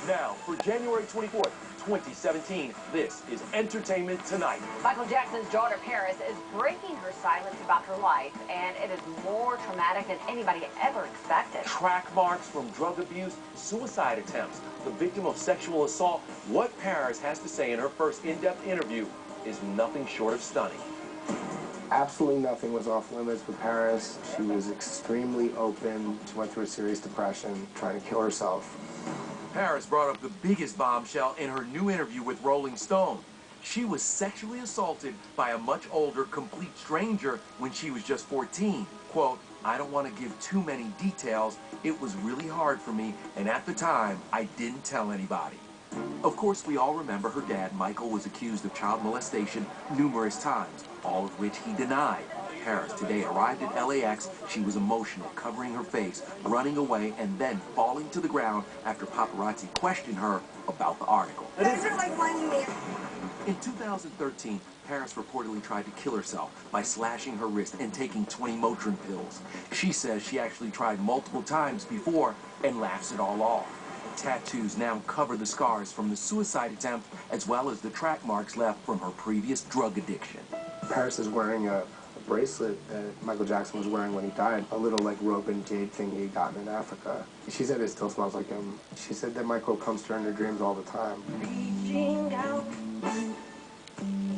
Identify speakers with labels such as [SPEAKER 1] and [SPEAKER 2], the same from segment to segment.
[SPEAKER 1] Now, for January 24th, 2017, this is Entertainment Tonight.
[SPEAKER 2] Michael Jackson's daughter, Paris, is breaking her silence about her life, and it is more traumatic than anybody ever expected.
[SPEAKER 1] Track marks from drug abuse, suicide attempts, the victim of sexual assault. What Paris has to say in her first in-depth interview is nothing short of stunning.
[SPEAKER 3] Absolutely nothing was off limits with Paris. She was extremely open. She went through a serious depression, trying to kill herself.
[SPEAKER 1] Paris brought up the biggest bombshell in her new interview with Rolling Stone. She was sexually assaulted by a much older, complete stranger when she was just 14. Quote, "I don't want to give too many details. It was really hard for me, and at the time, I didn't tell anybody." Of course, we all remember her dad, Michael, was accused of child molestation numerous times, all of which he denied. Paris today arrived at LAX. She was emotional, covering her face, running away, and then falling to the ground after paparazzi questioned her about the article. In 2013, Paris reportedly tried to kill herself by slashing her wrist and taking 20 Motrin pills. She says she actually tried multiple times before and laughs it all off. Tattoos now cover the scars from the suicide attempt, as well as the track marks left from her previous drug addiction.
[SPEAKER 3] Paris is wearing a bracelet that Michael Jackson was wearing when he died, a little like rope and jade thing he had gotten in Africa. She said it still smells like him. She said that Michael comes to her in her dreams all the time.
[SPEAKER 2] Reaching out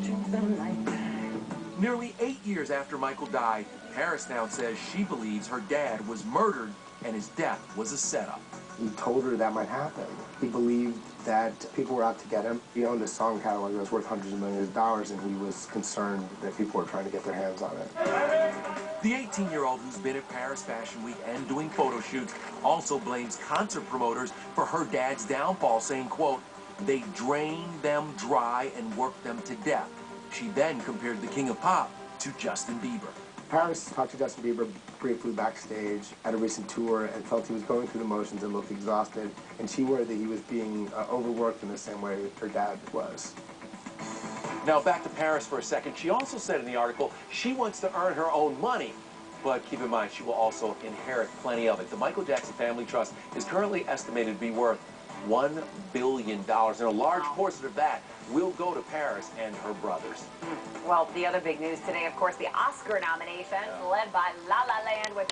[SPEAKER 2] to the light.
[SPEAKER 1] Nearly 8 years after Michael died, Paris now says she believes her dad was murdered and his death was a setup.
[SPEAKER 3] He told her that might happen. He believed that people were out to get him. He owned a song catalog that was worth hundreds of millions of dollars, and he was concerned that people were trying to get their hands on it.
[SPEAKER 1] The 18-year-old who's been at Paris Fashion Week and doing photo shoots also blames concert promoters for her dad's downfall, saying, quote, "They drained them dry and worked them to death." She then compared the king of pop to Justin Bieber.
[SPEAKER 3] Paris talked to Justin Bieber briefly backstage at a recent tour and felt he was going through the motions and looked exhausted, and she worried that he was being overworked in the same way her dad was.
[SPEAKER 1] Now back to Paris for a second. She also said in the article she wants to earn her own money, but keep in mind she will also inherit plenty of it. The Michael Jackson Family Trust is currently estimated to be worth $1 billion, and a large portion of that will go to Paris and her brothers.
[SPEAKER 2] Well, the other big news today, of course, the Oscar nominations led by La La Land with